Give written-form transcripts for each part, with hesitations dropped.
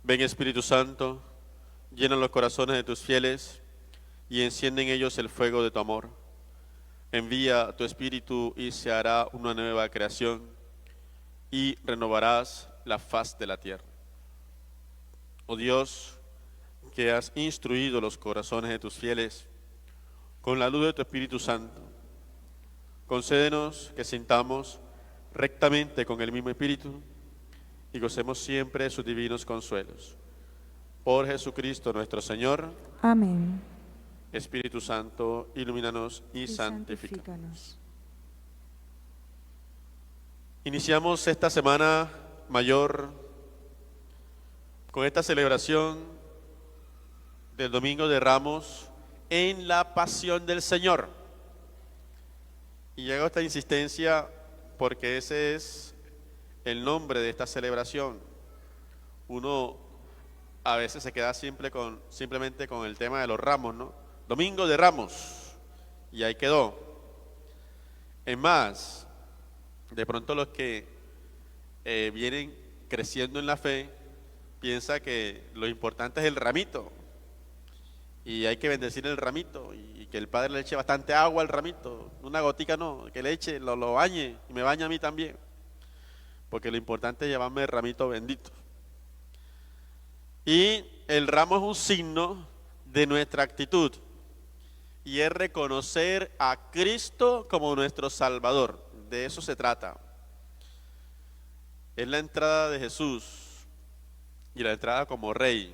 Ven Espíritu Santo, llena los corazones de tus fieles y enciende en ellos el fuego de tu amor. Envía tu Espíritu y se hará una nueva creación y renovarás la faz de la tierra. Oh Dios, que has instruido los corazones de tus fieles con la luz de tu Espíritu Santo, concédenos que sintamos rectamente con el mismo Espíritu y gocemos siempre de sus divinos consuelos. Por Jesucristo nuestro Señor. Amén. Espíritu Santo, ilumínanos y santifícanos. santifícanos. Iniciamos esta semana mayor con esta celebración del Domingo de Ramos en la Pasión del Señor. Y hago esta insistencia porque ese es el nombre de esta celebración. Uno a veces se queda simplemente con el tema de los ramos, ¿no? Domingo de Ramos, y ahí quedó. Es más, de pronto los que vienen creciendo en la fe piensan que lo importante es el ramito, y hay que bendecir el ramito, y que el Padre le eche bastante agua al ramito, una gotica no, que le eche, lo bañe, y me bañe a mí también, porque lo importante es llevarme el ramito bendito. Y el ramo es un signo de nuestra actitud, y es reconocer a Cristo como nuestro Salvador. De eso se trata. Es la entrada de Jesús y la entrada como Rey.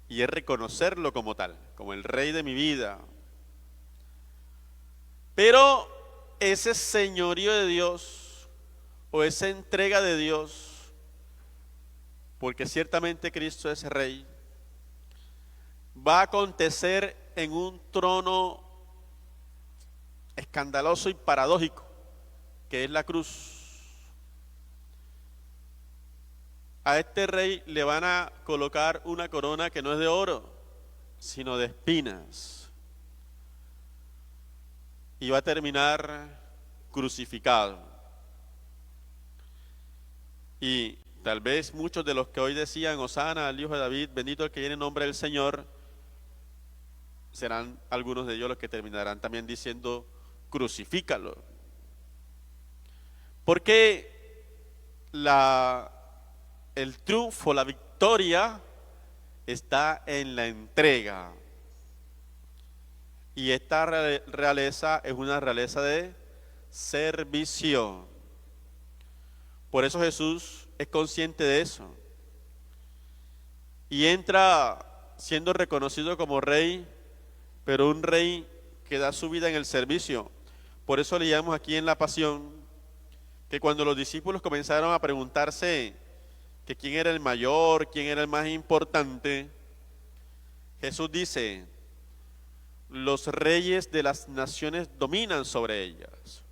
Y es reconocerlo como tal, como el Rey de mi vida. Pero ese señorío de Dios o esa entrega de Dios, porque ciertamente Cristo es Rey, va a acontecer en un trono escandaloso y paradójico, que es la cruz. A este rey le van a colocar una corona que no es de oro, sino de espinas. Y va a terminar crucificado. Y tal vez muchos de los que hoy decían, Hosana al Hijo de David, bendito el que viene en nombre del Señor, serán algunos de ellos los que terminarán también diciendo, crucifícalo. Porque el triunfo, la victoria, está en la entrega. Y esta realeza es una realeza de servicio. Por eso Jesús es consciente de eso. Y entra siendo reconocido como rey, pero un rey que da su vida en el servicio. Por eso leíamos aquí en la Pasión que cuando los discípulos comenzaron a preguntarse que quién era el mayor, quién era el más importante, Jesús dice, los reyes de las naciones dominan sobre ellas,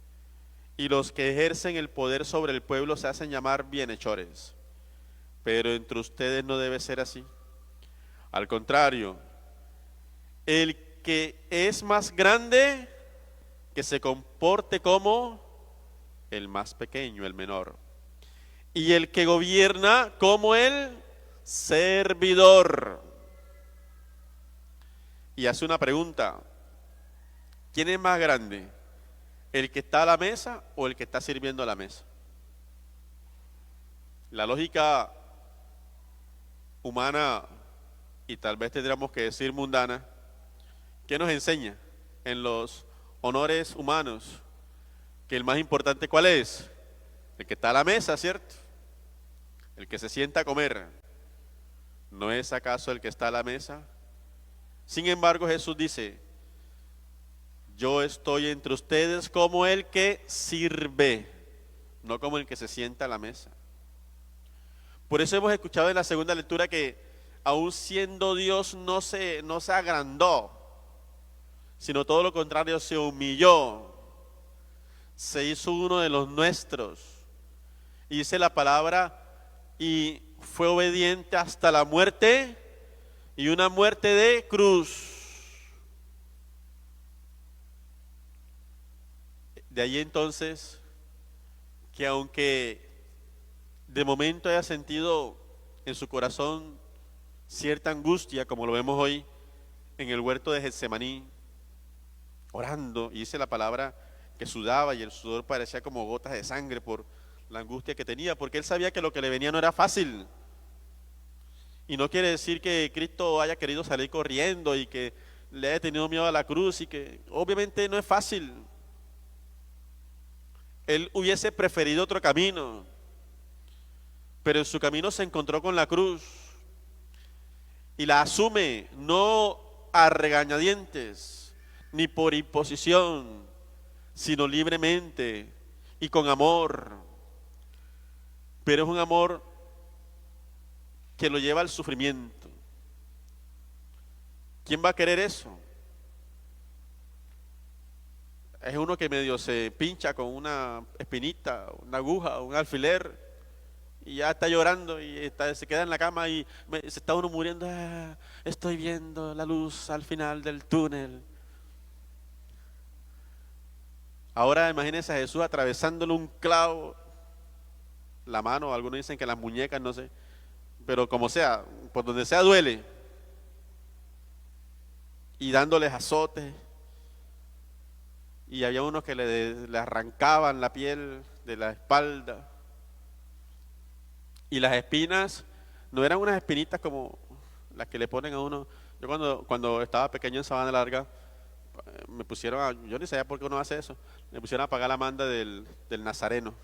y los que ejercen el poder sobre el pueblo se hacen llamar bienhechores. Pero entre ustedes no debe ser así. Al contrario, el que es más grande, que se comporte como el más pequeño, el menor. Y el que gobierna como el servidor. Y hace una pregunta, ¿quién es más grande? ¿El que está a la mesa o el que está sirviendo a la mesa? La lógica humana, y tal vez tendríamos que decir mundana, ¿qué nos enseña en los honores humanos? Que el más importante, ¿cuál es? El que está a la mesa, ¿cierto? El que se sienta a comer. ¿No es acaso el que está a la mesa? Sin embargo, Jesús dice, yo estoy entre ustedes como el que sirve, no como el que se sienta a la mesa. Por eso hemos escuchado en la segunda lectura que aún siendo Dios no se agrandó, sino todo lo contrario, se humilló, se hizo uno de los nuestros. Y dice la palabra, y fue obediente hasta la muerte, y una muerte de cruz. De ahí entonces, que aunque de momento haya sentido en su corazón cierta angustia, como lo vemos hoy en el huerto de Getsemaní, orando, y dice la palabra que sudaba y el sudor parecía como gotas de sangre por la angustia que tenía, porque él sabía que lo que le venía no era fácil. Y no quiere decir que Cristo haya querido salir corriendo y que le haya tenido miedo a la cruz, y que obviamente no es fácil. Él hubiese preferido otro camino, pero en su camino se encontró con la cruz y la asume, no a regañadientes ni por imposición, sino libremente y con amor. Pero es un amor que lo lleva al sufrimiento. ¿Quién va a querer eso? Es uno que medio se pincha con una espinita, una aguja, un alfiler, y ya está llorando y se queda en la cama y se está uno muriendo. Estoy viendo la luz al final del túnel. Ahora imagínense a Jesús atravesándole un clavo, la mano, algunos dicen que las muñecas, no sé, pero como sea, por donde sea duele, y dándoles azotes, y había unos que le arrancaban la piel de la espalda, y las espinas no eran unas espinitas como las que le ponen a uno. Yo cuando estaba pequeño en Sabana Larga, me pusieron yo ni sabía por qué uno hace eso, me pusieron a pagar la manda del nazareno.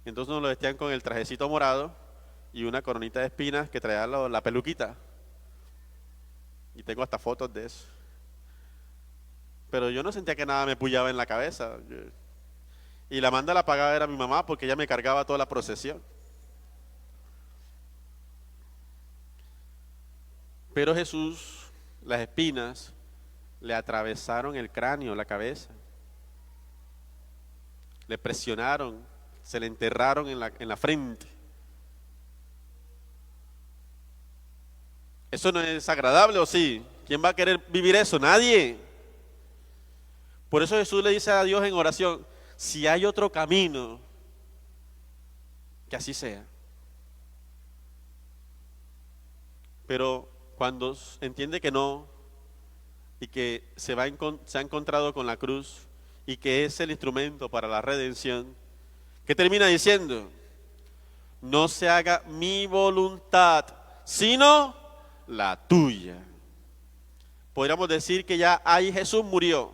Y entonces nos lo vestían con el trajecito morado y una coronita de espinas que traía la peluquita. Y tengo hasta fotos de eso. Pero yo no sentía que nada me pullaba en la cabeza. Y la manda la pagaba era mi mamá, porque ella me cargaba toda la procesión. Pero Jesús, las espinas le atravesaron el cráneo, la cabeza. Le presionaron, se le enterraron en la frente. ¿Eso no es agradable o sí? ¿Quién va a querer vivir eso? Nadie. Por eso Jesús le dice a Dios en oración: si hay otro camino, que así sea. Pero cuando entiende que no, y que se ha encontrado con la cruz, y que es el instrumento para la redención, ¿qué termina diciendo? No se haga mi voluntad, sino la tuya. Podríamos decir que ya ahí Jesús murió,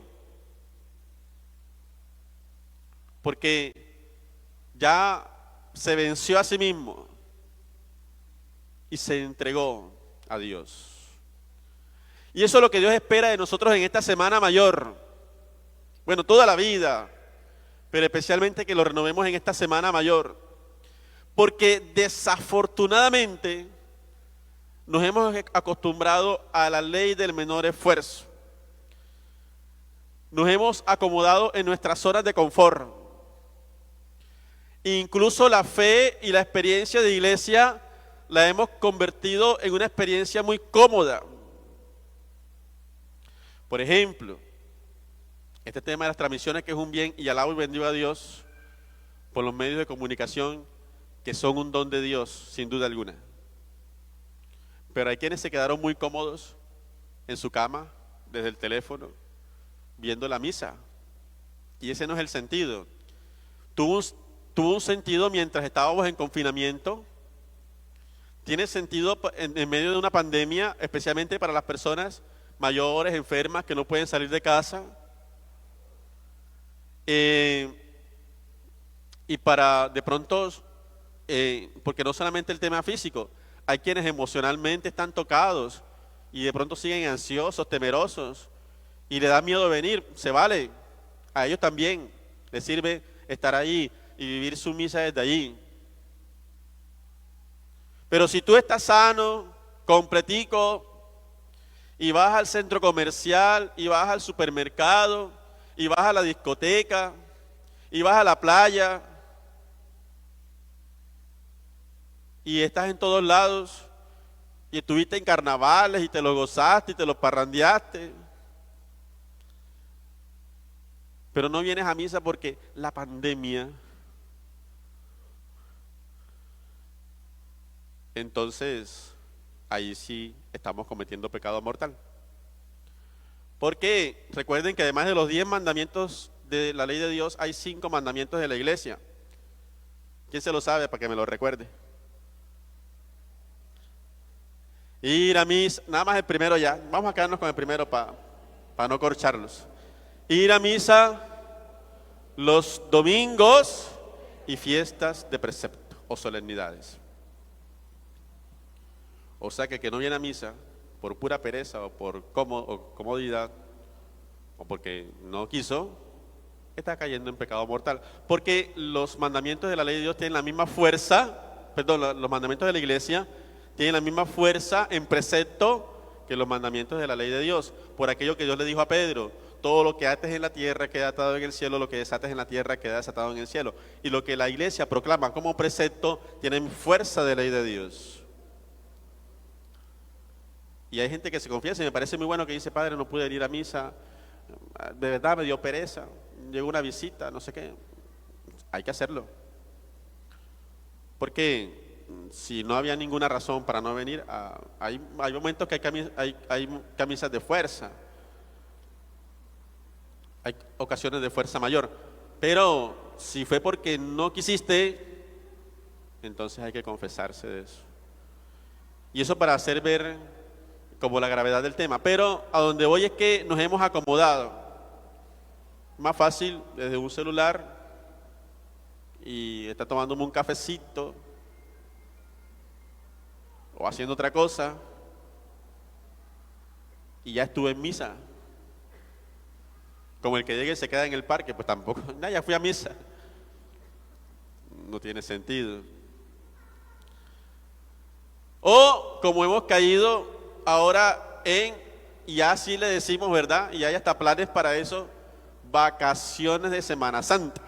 porque ya se venció a sí mismo y se entregó a Dios. Y eso es lo que Dios espera de nosotros en esta semana mayor. Bueno, toda la vida, pero especialmente que lo renovemos en esta semana mayor. Porque desafortunadamente nos hemos acostumbrado a la ley del menor esfuerzo. Nos hemos acomodado en nuestras zonas de confort. Incluso la fe y la experiencia de iglesia la hemos convertido en una experiencia muy cómoda. Por ejemplo, este tema de las transmisiones, que es un bien, y alabo y bendigo a Dios por los medios de comunicación, que son un don de Dios, sin duda alguna. Pero hay quienes se quedaron muy cómodos en su cama, desde el teléfono, viendo la misa. Y ese no es el sentido. Tuvo un sentido mientras estábamos en confinamiento. Tiene sentido en medio de una pandemia, especialmente para las personas mayores, enfermas, que no pueden salir de casa. Y para de pronto, porque no solamente el tema físico, hay quienes emocionalmente están tocados y de pronto siguen ansiosos, temerosos, y le da miedo venir. Se vale, a ellos también les sirve estar ahí y vivir su misa desde allí. Pero si tú estás sano, completico, y vas al centro comercial, y vas al supermercado, y vas a la discoteca, y vas a la playa, y estás en todos lados, y estuviste en carnavales, y te lo gozaste, y te lo parrandeaste, pero no vienes a misa porque la pandemia entonces ahí sí estamos cometiendo pecado mortal. Porque recuerden que además de los 10 mandamientos de la ley de Dios, hay 5 mandamientos de la iglesia. ¿Quién se lo sabe para que me lo recuerde? Ir a misa, nada más el primero ya. Vamos a quedarnos con el primero para no corcharlos. Ir a misa los domingos y fiestas de precepto o solemnidades. O sea que el que no viene a misa por pura pereza o por comodidad o porque no quiso, está cayendo en pecado mortal. Porque los mandamientos de la ley de Dios tienen la misma fuerza, los mandamientos de la iglesia tienen la misma fuerza en precepto que los mandamientos de la ley de Dios. Por aquello que Dios le dijo a Pedro, todo lo que ates en la tierra queda atado en el cielo, lo que desates en la tierra queda desatado en el cielo. Y lo que la iglesia proclama como precepto tiene fuerza de ley de Dios. Y hay gente que se confiesa y me parece muy bueno que dice, padre, no pude ir a misa, de verdad me dio pereza, llegó una visita, no sé qué. Hay que hacerlo. Porque si no había ninguna razón para no venir, hay momentos que hay camisas de fuerza, hay ocasiones de fuerza mayor. Pero si fue porque no quisiste, entonces hay que confesarse de eso. Y eso para hacer ver como la gravedad del tema. Pero a donde voy es que nos hemos acomodado. Más fácil desde un celular y está tomándome un cafecito o haciendo otra cosa y ya estuve en misa. Como el que llegue y se queda en el parque, pues tampoco, ya fui a misa. No tiene sentido. O como hemos caído ahora y así le decimos, ¿verdad? Y hay hasta planes para eso, vacaciones de Semana Santa.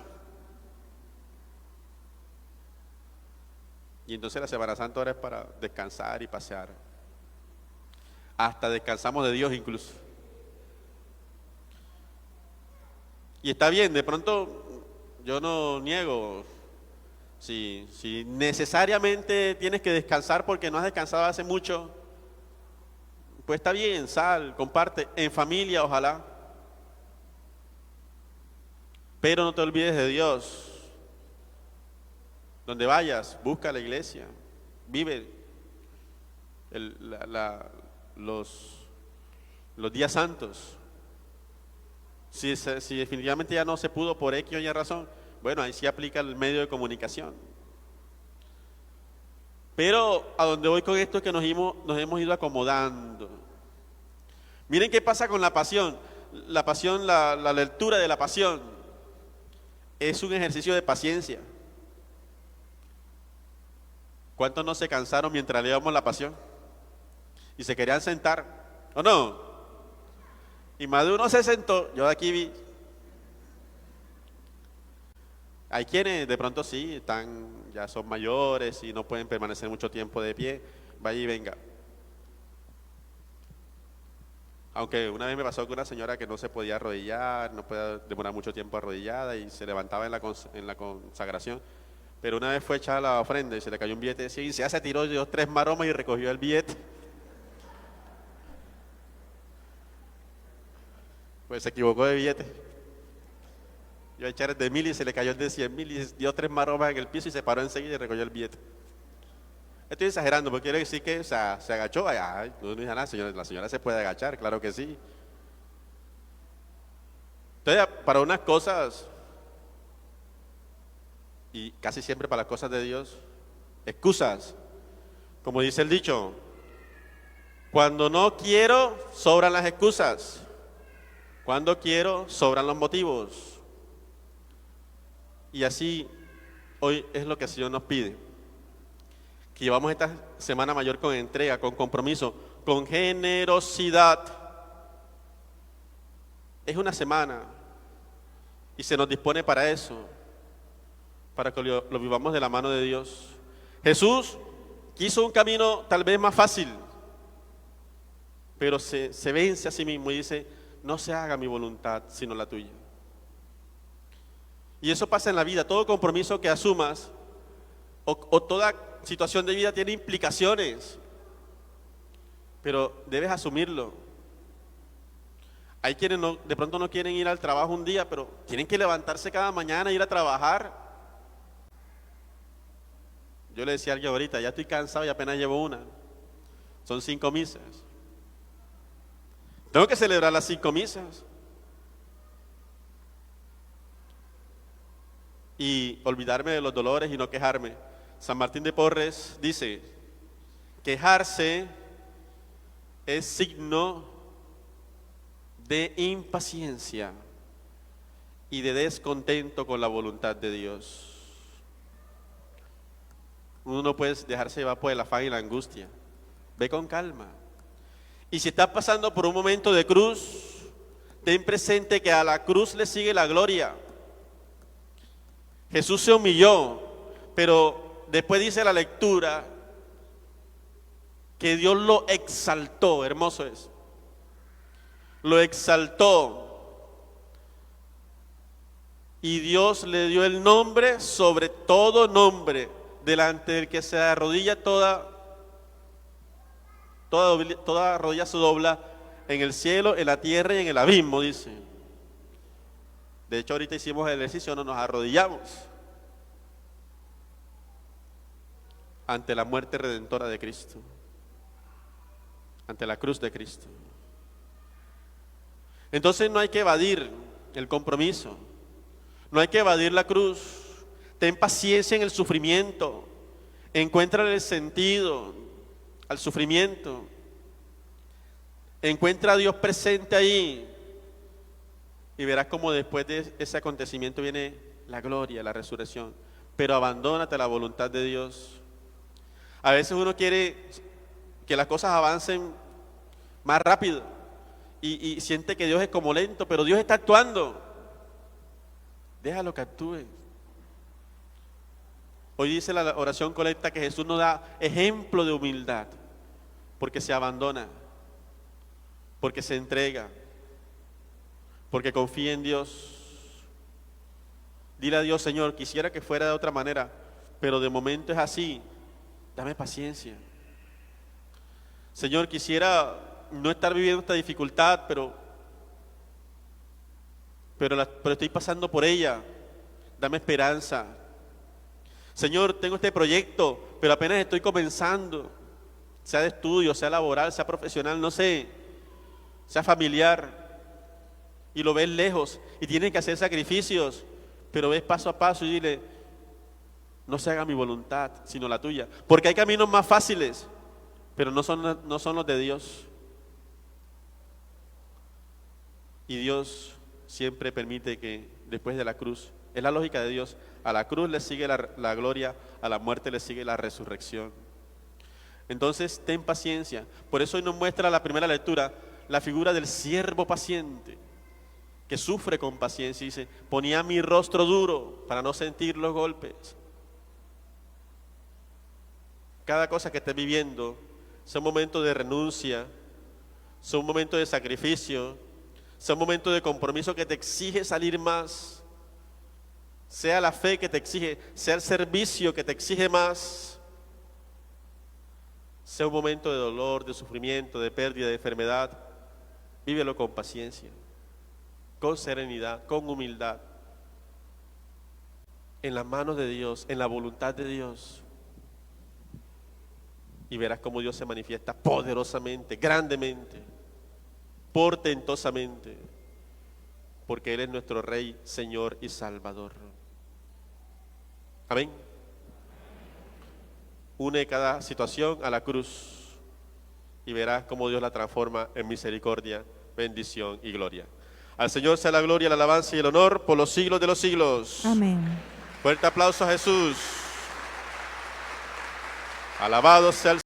Y entonces la Semana Santa ahora es para descansar y pasear. Hasta descansamos de Dios incluso. Y está bien, de pronto yo no niego, si necesariamente tienes que descansar porque no has descansado hace mucho, pues está bien, sal, comparte, en familia ojalá. Pero no te olvides de Dios. Donde vayas, busca la iglesia, vive los días santos. Si definitivamente ya no se pudo por X o Y razón, bueno, ahí sí aplica el medio de comunicación. Pero a donde voy con esto es que nos hemos ido acomodando. Miren qué pasa con la pasión. La pasión, la lectura de la pasión es un ejercicio de paciencia. ¿Cuántos no se cansaron mientras leíamos la pasión? Y se querían sentar, ¿o no? Y más de uno se sentó, yo de aquí vi. Hay quienes de pronto sí, ya son mayores y no pueden permanecer mucho tiempo de pie, vaya y venga. Aunque una vez me pasó con una señora que no se podía arrodillar, no podía demorar mucho tiempo arrodillada y se levantaba en la consagración. Pero una vez fue echada la ofrenda y se le cayó un billete de 100 y se tiró 2, 3 maromas y recogió el billete. Pues se equivocó de billete. Iba a echar el de 1000 y se le cayó el de 100,000 y dio 3 maromas en el piso y se paró enseguida y recogió el billete. Estoy exagerando, porque quiere decir que se agachó. Ay, no dice nada, la señora se puede agachar, claro que sí. Entonces, para unas cosas, y casi siempre para las cosas de Dios, excusas. Como dice el dicho, cuando no quiero, sobran las excusas. Cuando quiero, sobran los motivos. Y así, hoy es lo que el Señor nos pide. Que llevamos esta semana mayor con entrega, con compromiso, con generosidad. Es una semana y se nos dispone para eso, para que lo vivamos de la mano de Dios. Jesús quiso un camino tal vez más fácil, pero se vence a sí mismo y dice, no se haga mi voluntad sino la tuya. Y eso pasa en la vida, todo compromiso que asumas o toda situación de vida tiene implicaciones, pero debes asumirlo. Hay quienes de pronto no quieren ir al trabajo un día, pero tienen que levantarse cada mañana e ir a trabajar. Yo le decía a alguien ahorita, ya estoy cansado y apenas llevo una. Son 5 misas. Tengo que celebrar las 5 misas. Y olvidarme de los dolores y no quejarme. San Martín de Porres dice, quejarse es signo de impaciencia y de descontento con la voluntad de Dios. Uno no puede dejarse llevar por el afán y la angustia. Ve con calma. Y si estás pasando por un momento de cruz, ten presente que a la cruz le sigue la gloria. Jesús se humilló, pero después dice la lectura que Dios lo exaltó, hermoso es. Lo exaltó. Y Dios le dio el nombre sobre todo nombre, delante del que se arrodilla toda rodilla se dobla en el cielo, en la tierra y en el abismo, dice. De hecho, ahorita hicimos el ejercicio, no nos arrodillamos ante la muerte redentora de Cristo, ante la cruz de Cristo. Entonces no hay que evadir el compromiso, no hay que evadir la cruz. Ten paciencia en el sufrimiento, encuentra el sentido al sufrimiento, encuentra a Dios presente ahí y verás cómo después de ese acontecimiento viene la gloria, la resurrección. Pero abandónate a la voluntad de Dios. A veces uno quiere que las cosas avancen más rápido y siente que Dios es como lento, pero Dios está actuando. Déjalo que actúe. Hoy dice la oración colecta que Jesús nos da ejemplo de humildad, porque se abandona, porque se entrega, porque confía en Dios. Dile a Dios, Señor, quisiera que fuera de otra manera, pero de momento es así, dame paciencia. Señor, quisiera no estar viviendo esta dificultad, pero estoy pasando por ella, dame esperanza. Señor, tengo este proyecto, pero apenas estoy comenzando, sea de estudio, sea laboral, sea profesional, no sé, sea familiar, y lo ves lejos, y tienes que hacer sacrificios, pero ves paso a paso y dile, no se haga mi voluntad, sino la tuya, porque hay caminos más fáciles, pero no son los de Dios. Y Dios siempre permite que después de la cruz, es la lógica de Dios, a la cruz le sigue la gloria, a la muerte le sigue la resurrección. Entonces ten paciencia. Por eso hoy nos muestra la primera lectura la figura del siervo paciente, que sufre con paciencia y dice, ponía mi rostro duro para no sentir los golpes. Cada cosa que estés viviendo sea un momento de renuncia, sea un momento de sacrificio, sea un momento de compromiso que te exige salir más, sea la fe que te exige, sea el servicio que te exige más, sea un momento de dolor, de sufrimiento, de pérdida, de enfermedad, vívelo con paciencia, con serenidad, con humildad, en las manos de Dios, en la voluntad de Dios, y verás cómo Dios se manifiesta poderosamente, grandemente, portentosamente, porque Él es nuestro Rey, Señor y Salvador. Amén. Une cada situación a la cruz y verás cómo Dios la transforma en misericordia, bendición y gloria. Al Señor sea la gloria, la alabanza y el honor por los siglos de los siglos. Amén. Fuerte aplauso a Jesús. Alabado sea el